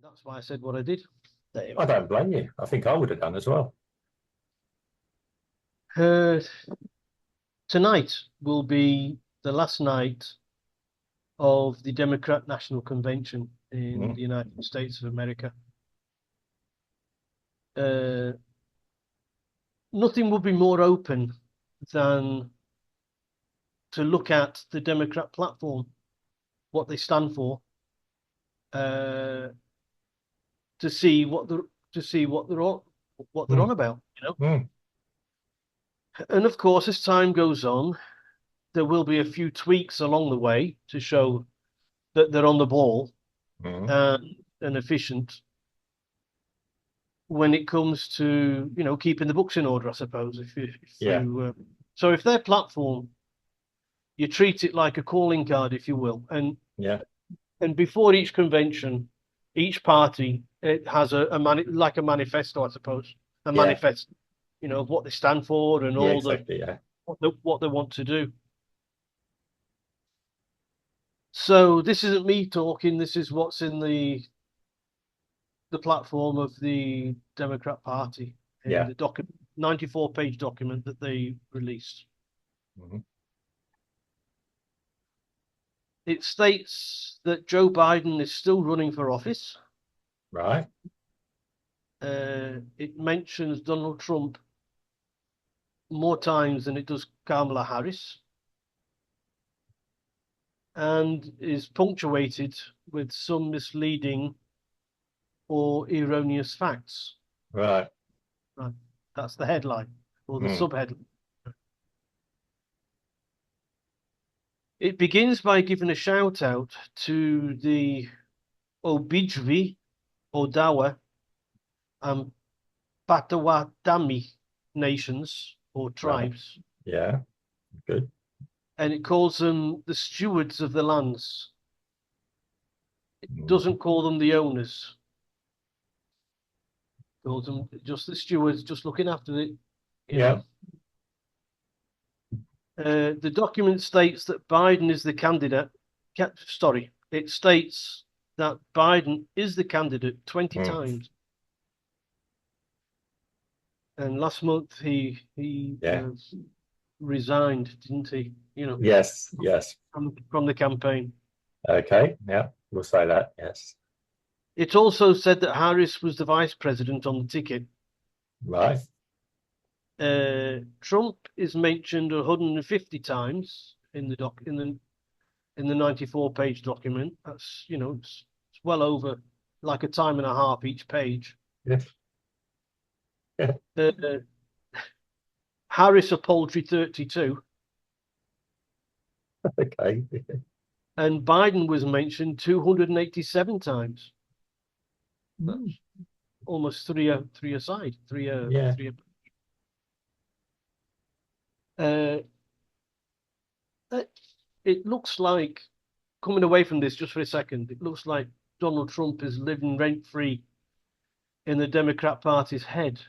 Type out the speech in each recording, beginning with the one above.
that's why I said what I did. I don't blame you. I think I would have done as well. Uh, Tonight will be the last night of the Democrat National Convention in the United States of America. Nothing would be more open than to look at the Democrat platform, what they stand for, to see what they're on about, you know. And of course, as time goes on, there will be a few tweaks along the way to show that they're on the ball and efficient when it comes to, you know, keeping the books in order, I suppose. So if their platform, you treat it like a calling card, if you will, and before each convention, each party, it has like a manifesto, I suppose, manifesto, you know, of what they stand for and what they want to do. So this isn't me talking. This is what's in the platform of the Democrat Party in the 94-page document that they released. It states that Joe Biden is still running for office. Right. It mentions Donald Trump more times than it does Kamala Harris, and is punctuated with some misleading or erroneous facts. Right. That's the headline or the subheadline. It begins by giving a shout out to the Obijwi, Odawa, and Potawatomi nations or tribes. Right. Yeah, good. And it calls them the stewards of the lands. It doesn't call them the owners. It calls them just the stewards, just looking after it. You know. The document states that Biden is the candidate. It states that Biden is the candidate 20 times. And last month he resigned, didn't he? You know. Yes. From the campaign. Okay. Yeah, we'll say that. Yes. It also said that Harris was the vice president on the ticket. Right. Trump is mentioned 150 times in the 94-page document. That's, you know, it's well over like a time and a half each page. Yes. Harris a paltry 32. Okay. And Biden was mentioned 287 times. That's almost three aside. It looks like, coming away from this just for a second, it looks like Donald Trump is living rent-free in the Democrat Party's head,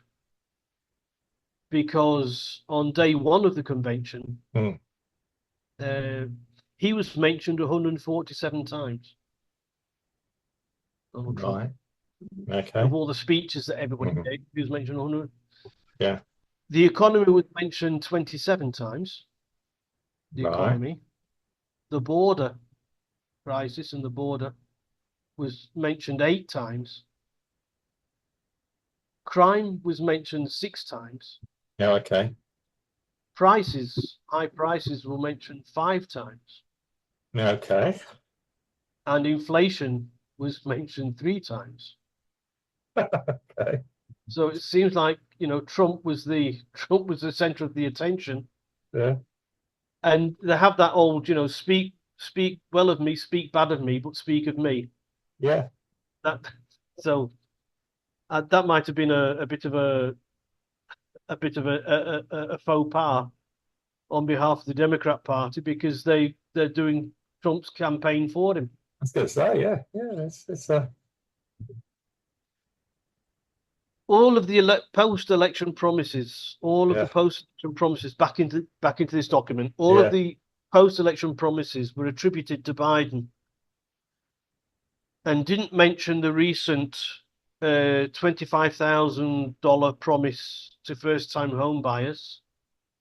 because on day one of the convention, he was mentioned 147 times. Donald Trump. Okay. Of all the speeches that everybody gave, he was mentioned 100. Yeah. The economy was mentioned 27 times. The economy. The border crisis and the border was mentioned 8 times. Crime was mentioned 6 times. Yeah, okay. High prices were mentioned 5 times. Okay. And inflation was mentioned 3 times. Okay. So it seems like, you know, Trump was the center of the attention. Yeah. And they have that old, you know, speak well of me, speak bad of me, but speak of me. Yeah. That might have been a bit of a faux pas on behalf of the Democrat Party, because they're doing Trump's campaign for him. I was going to say, yeah. It's all of the post-election promises, back into this document, all of the post-election promises were attributed to Biden. and didn't mention the recent $25,000 promise to first-time home buyers,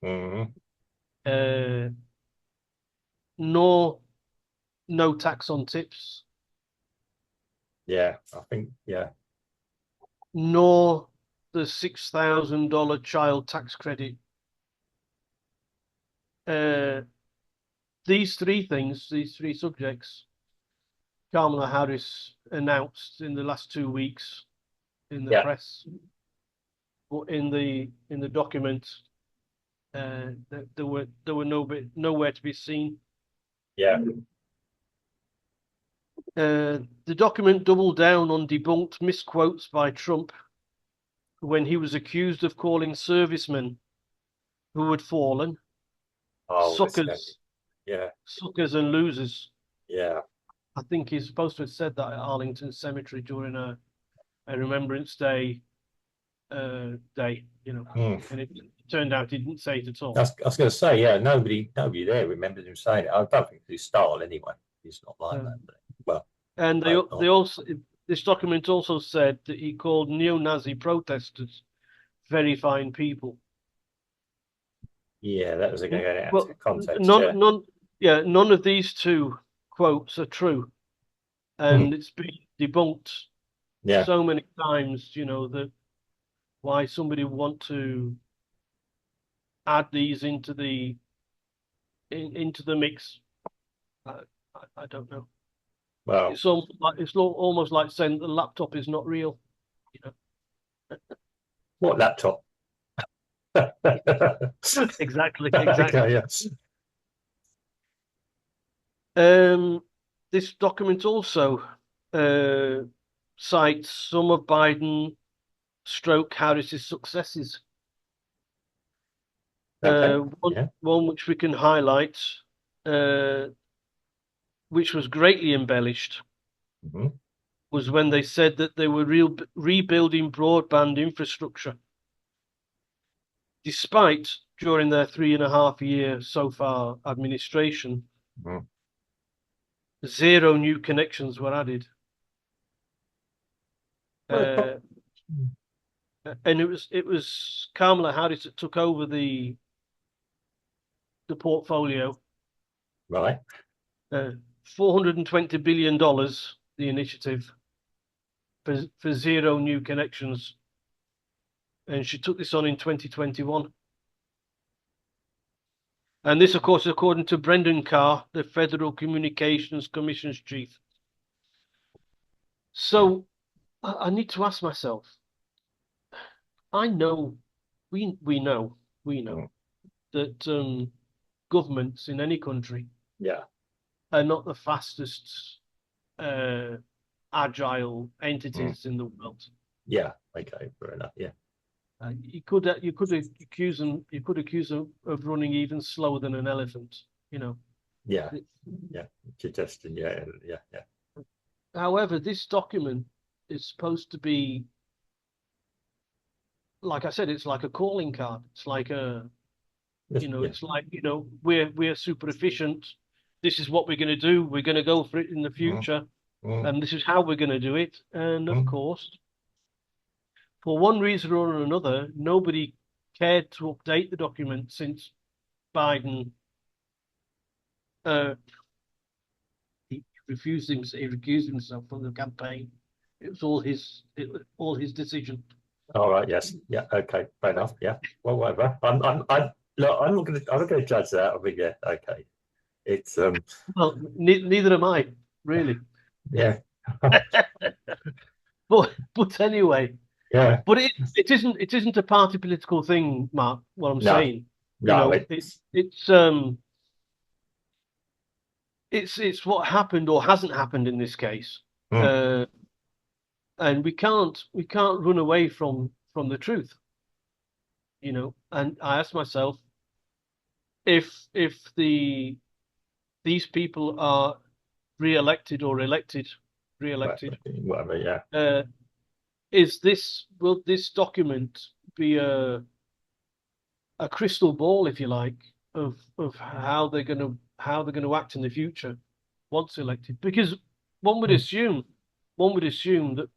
Mm-hmm. uh, nor no tax on tips, Yeah, I think, yeah, nor the $6,000 child tax credit. Uh, these three things, these three subjects, Kamala Harris announced in the last 2 weeks in the yeah, press, or in the document. There were nowhere to be seen. yeah. The document doubled down on debunked misquotes by Trump when he was accused of calling servicemen who had fallen Oh, this guy. suckers, Yeah, suckers and losers. yeah. I think he's supposed to have said that at Arlington Cemetery during a Remembrance Day day, Mm. and it turned out he didn't say it at all. I was going to say, yeah, nobody there remembers him saying it. I don't think it's his style anyway. He's not like Uh, that. But, well, and I they hope they not. also this document also said that he called neo-Nazi protesters very fine people. Yeah, that was going to get out Well, of context. none, Yeah, none, yeah, none of these two quotes are true, mm. and it's been debunked Yeah. so many times. That why somebody would want to add these into the mix. I don't know. Well, It's almost like saying the laptop is not real. You know. what laptop? Exactly, Okay, exactly. yes. Um, this document also uh, cites some of Biden stroke Harris's successes. Okay. One, Yeah. one which we can highlight, uh, which was greatly embellished, Hmm. was when they said that they were rebuilding broadband infrastructure, despite during their 3.5 year so far administration, Hmm. zero new connections were added. Well, Uh, and it was Kamala Harris that took over the portfolio, right. uh, $420 billion, the initiative for zero new connections, and she took this on in 2021. And this, of course, is according to Brendan Carr, the Federal Communications Commission's chief. So I need to ask myself. I know, we know Mm. that governments in any country Yeah. are not the fastest uh, agile Mm. entities in the world. Yeah. Okay. Fair enough. Yeah. You could accuse them of running even slower than an elephant. You know. Yeah. Yeah. Suggestion. Yeah. Yeah. Yeah. However, this document is supposed to be, like I said, it's like a calling card. It's like Yeah. it's like we're super efficient. This is what we're going to do. We're going to go for it in the Mm. future, Mm. and this is how we're going to do it. And of Mm. course, for one reason or another, nobody cared to update the document since Biden uh, he recused himself from the campaign. It was all his decision. All right. Yes. Yeah. Okay. Fair enough. Yeah. Well, whatever. Look, I'm not gonna judge that. I mean, yeah. Okay. It's Well, neither am I, really. yeah. But anyway, Yeah. but it isn't a party political thing, Mark. What I'm No. saying, No. it's what happened or hasn't happened in this case, Mm. uh, and we can't run away from the truth. And I ask myself if these people are re-elected or elected, re-elected. Whatever. Yeah. Uh, will this document be a crystal ball, if you like, of how they're going to act in the future once elected? Because one would Mm. assume one would assume that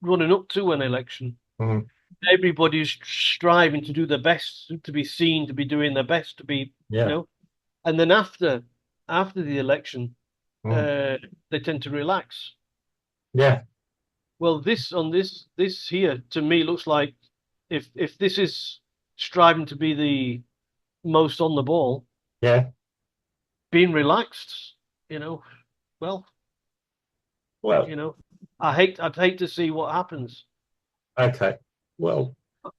running up to an election, Mm. everybody's striving to do their best, to be seen, to be doing their best, to be, Yeah. and then after the election, Mm. they tend to relax. Yeah. Well, this here to me looks like if this is striving to be the most on the ball, Yeah. being relaxed, you know, well, Well, you know, I'd hate to see what happens. okay. Well,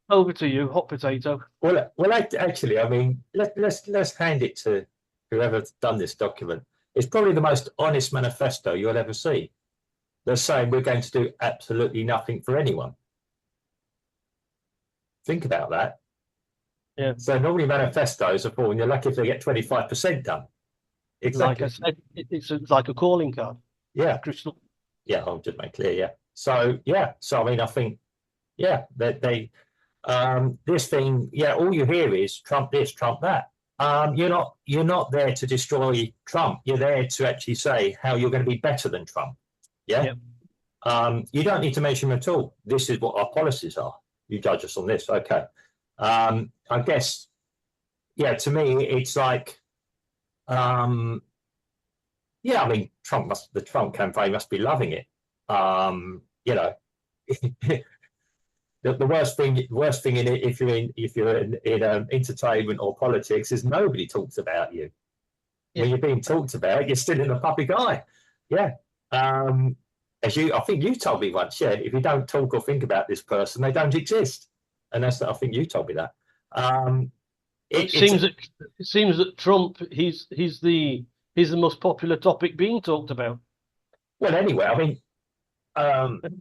Over to you, hot potato. actually, I mean, let's hand it to whoever's done this document. It's probably the most honest manifesto you'll ever see. They're saying we're going to do absolutely nothing for anyone. Think about that. Yeah, So normally manifestos are for, and you're lucky if they get 25% done. like I Exactly. said, it's like a calling card, a Yeah. crystal. Yeah. I'll just make clear. Yeah. So yeah. So I mean, I think yeah, this thing, yeah, all you hear is Trump this, Trump that. You're not there to destroy Trump. You're there to actually say how you're going to be better than Trump. Yeah. Yeah, You don't need to mention them at all. This is what our policies are. You judge us on this. Okay. I guess, yeah, to me, it's like, yeah, I mean, the Trump campaign must be loving it. You know, the worst thing in it, if you're in entertainment or politics, is nobody talks about you. yeah. When you're being talked about, you're still in the public eye. Yeah. Um, I think you told me once, yeah, if you don't talk or think about this person, they don't exist. And I think you told me that. Um, It it's seems that Trump he's the most popular topic being talked about. well, anyway. I mean,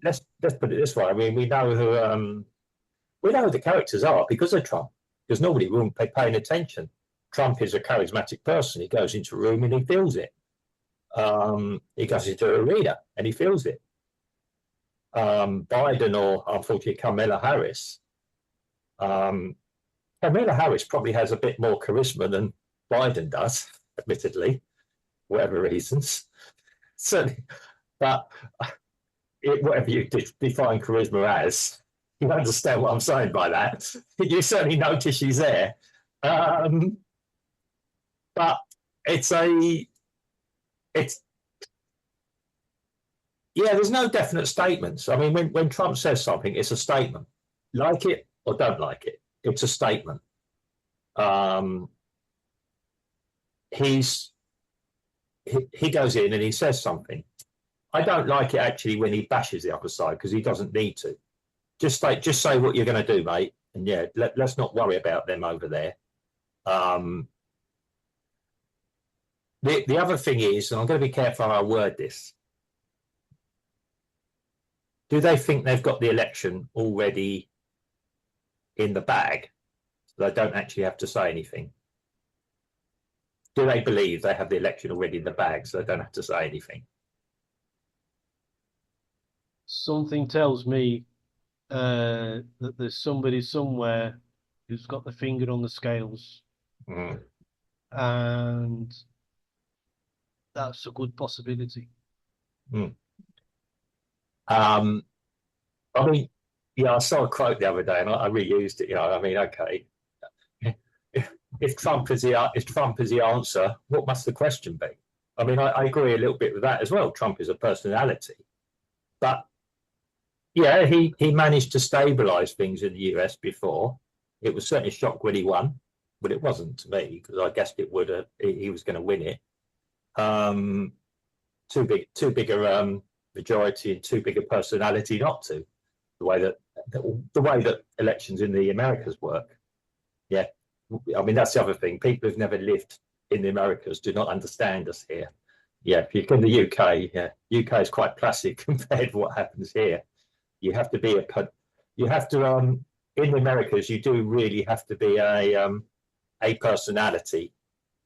let's put it this way. I mean, we know who the characters are because of Trump. Because nobody wouldn't be paying attention. Trump is a charismatic person. He goes into a room and he feels it. He goes into an arena and he feels it. Biden or unfortunately Kamala Harris. Kamala Harris probably has a bit more charisma than Biden does, admittedly, for whatever reasons. Certainly, but whatever you define charisma as, you understand what I'm saying by that. You certainly notice she's there. Um, but it's it's yeah, there's no definite statements. I mean, when Trump says something, it's a statement. Like it or don't like it, it's a statement. Um, he's he goes in and he says something. I don't like it actually when he bashes the other side because he doesn't need to. Just say what you're going to do, mate, and yeah, let's not worry about them over there. Um, the other thing is, and I'm going to be careful how I word this. Do they think they've got the election already in the bag, so they don't actually have to say anything? Do they believe they have the election already in the bag, so they don't have to say anything? Something tells me that there's somebody somewhere who's got the finger on the scales, Mm. and that's a good possibility. Mm. Um, I mean, yeah, I saw a quote the other day, and I reused it. I mean, okay, if Trump is the answer, what must the question be? I mean, I agree a little bit with that as well. Trump is a personality, but yeah, he managed to stabilize things in the US before. It was certainly a shock when he won, but it wasn't to me because I guessed it would. He was going to win it. Um, too big a majority and too big a personality not to. The way that elections in the Americas work. Yeah, I mean that's the other thing. People who've never lived in the Americas do not understand us here. Yeah, if you come to the UK, yeah, UK is quite classic compared to what happens here. You have to be you have to in the Americas you do really have to be a personality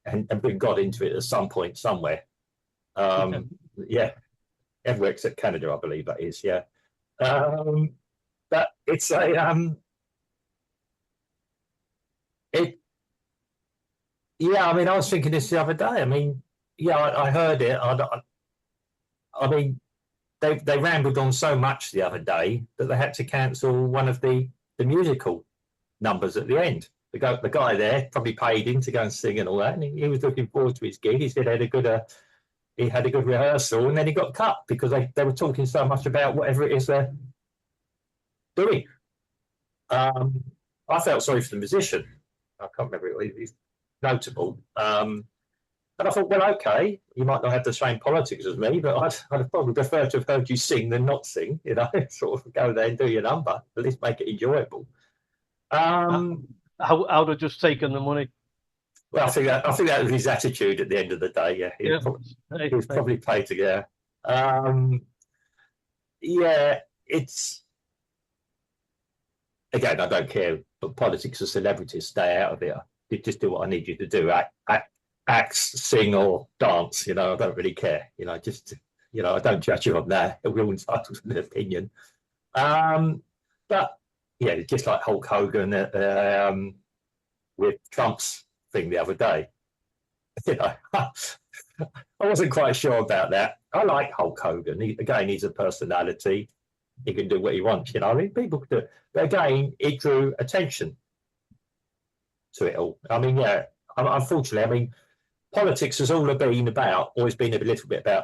and bring God into it at some point somewhere. Um, yeah, everywhere except Canada, I believe that is. Yeah, um, but it's a it. Yeah, I mean, I was thinking this the other day. I mean, yeah, I heard it. I mean, they rambled on so much the other day that they had to cancel one of the musical numbers at the end. The guy there probably paid him to go and sing and all that, and he was looking forward to his gig. He said he had a good rehearsal, and then he got cut because they were talking so much about whatever it is they're doing. I felt sorry for the musician. I can't remember, he's notable. And I thought, well, okay, you might not have the same politics as me, but I'd probably prefer to have heard you sing than not sing, you know, sort of go there and do your number, at least make it enjoyable. I would have just taken the money. Well, I think that was his attitude at the end of the day. Yeah, he was probably paid to go. Yeah, it's again, I don't care, but politics of celebrities, stay out of it. You just do what I need you to do. Act, sing, or dance. You know, I don't really care. You know, just I don't judge you on that. We're all entitled to an opinion. But yeah, just like Hulk Hogan with Trump's thing the other day. You know, I wasn't quite sure about that. I like Hulk Hogan. He's a personality. He can do what he wants. You know, I mean, people could do it. But again, it drew attention to it all. I mean, yeah, unfortunately, I mean, politics has always been about,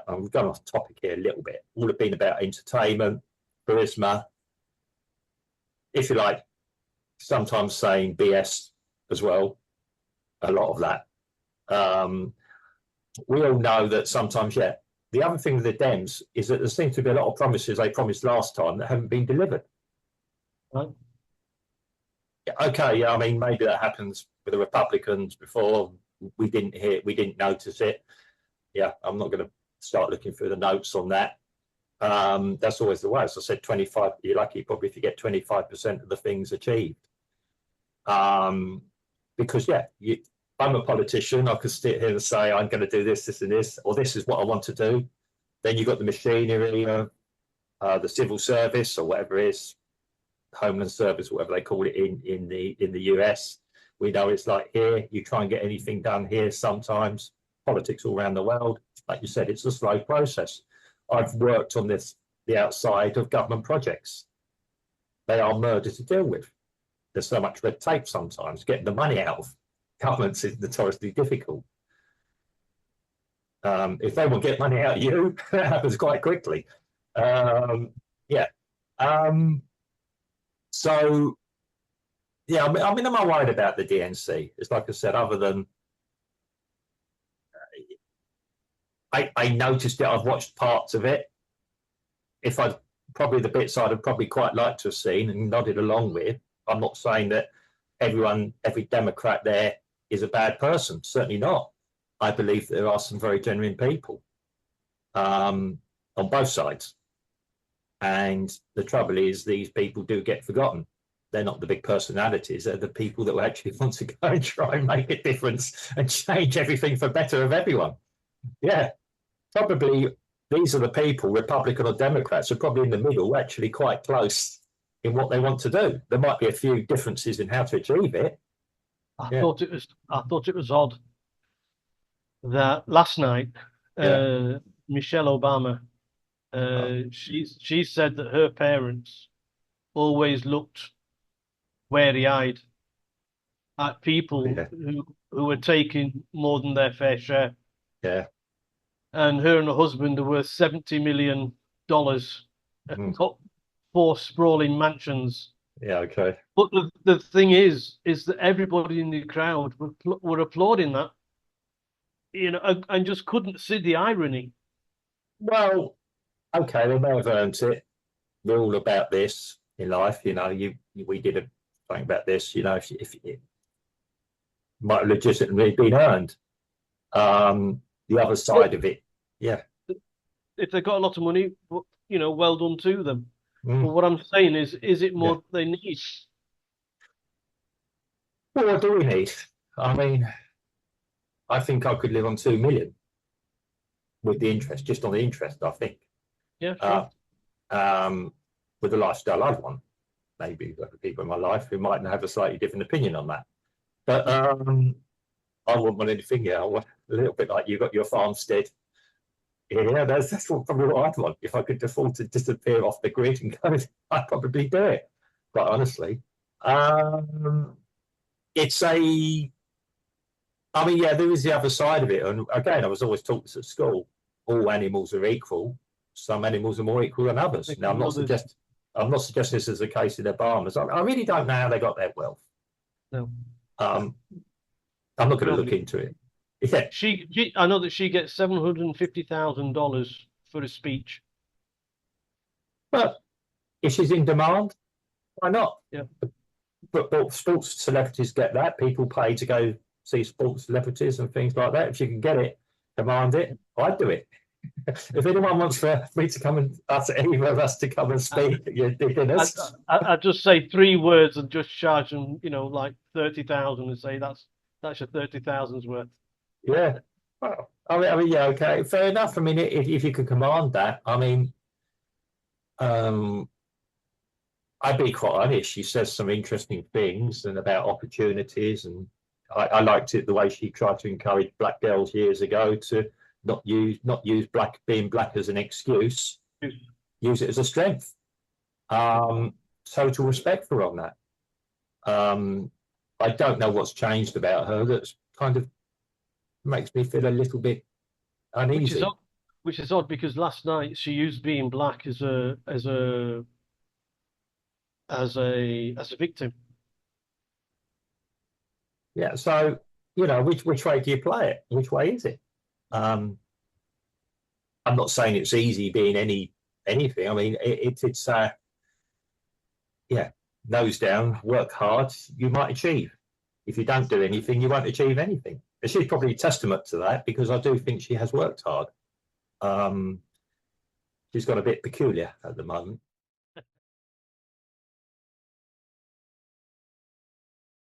I'm going off topic here a little bit, all have been about entertainment, charisma, if you like, sometimes saying BS as well, a lot of that. We all know that sometimes, yeah. The other thing with the Dems is that there seems to be a lot of promises they promised last time that haven't been delivered. Right. Okay, yeah, I mean, maybe that happens with the Republicans before. We didn't notice it. Yeah, I'm not going to start looking through the notes on that. That's always the way. As I said, 25, you're lucky probably if you get 25% of the things achieved. Because, yeah, I'm a politician. I could sit here and say, I'm going to do this, this, and this, or this is what I want to do. Then you've got the machinery, the civil service, or whatever it is, Homeland Service, whatever they call it in the US. We know it's like here, you try and get anything done here sometimes, politics all around the world. Like you said, it's a slow process. I've worked on the outside of government projects. They are murder to deal with. There's so much red tape sometimes. Getting the money out of governments is notoriously difficult. If they will get money out of you, that happens quite quickly. Yeah. So, yeah, I mean, am I worried about the DNC? It's like I said, other than I noticed it, I've watched parts of it. If I'd probably the bits I'd have probably quite liked to have seen and nodded along with. I'm not saying that every Democrat there is a bad person. Certainly not. I believe there are some very genuine people on both sides. And the trouble is, these people do get forgotten. They're not the big personalities. They're the people that will actually want to go and try and make a difference and change everything for better of everyone. Yeah, probably these are the people, Republican or Democrats, are probably in the middle, actually quite close in what they want to do. There might be a few differences in how to achieve it. I thought it was odd that last night, Michelle Obama, she said that her parents always looked wary-eyed at people who were taking more than their fair share. Yeah. And her and her husband are worth $70 million and got 4 sprawling mansions. Yeah, okay. But the thing is that everybody in the crowd were applauding that, you know, and just couldn't see the irony. Well, okay, they may have earned it. We're all about this in life, you know. We did something about this, you know. If it might have legitimately been earned. The other side of it, yeah. If they got a lot of money, you know, well done to them. But what I'm saying is it more they need? Well, what do we need? I mean, I think I could live on 2 million with the interest, just on the interest, I think. Yeah, sure. With the lifestyle I'd want. Maybe other people in my life who might have a slightly different opinion on that. But I wouldn't want anything, yeah. A little bit like you got your farmstead, Yeah, that's probably what I'd want. If I could afford to disappear off the grid and go, I'd probably do it, quite honestly. It's a, I mean, yeah, there is the other side of it. And again, I was always taught this at school. All animals are equal. Some animals are more equal than others. Now, I'm not suggesting this is the case in the Bahamas. I really don't know how they got their wealth. No. I'm not going to look into it. Yeah. I know that she gets $750,000 for a speech. But if she's in demand, why not? Yeah. But sports celebrities get that. People pay to go see sports celebrities and things like that. If you can get it, demand it, I'd do it. If anyone wants for me to come and ask either of us to come and speak at your dinners, I'd just say 3 words and just charge them, like 30,000 and say that's your 30,000's worth. Yeah. Well, I mean, yeah, okay, fair enough. I mean, if you can command that, I mean, I'd be quite honest. She says some interesting things and about opportunities, and I liked it the way she tried to encourage black girls years ago to not use being black as an excuse, use it as a strength. Total respect for her on that. I don't know what's changed about her that's kind of makes me feel a little bit uneasy. Which is odd because last night she used being black as a victim. Yeah, so which way do you play it? Which way is it? I'm not saying it's easy being anything. I mean, it's yeah, nose down, work hard, you might achieve. If you don't do anything, you won't achieve anything. And she's probably a testament to that because I do think she has worked hard. She's got a bit peculiar at the moment.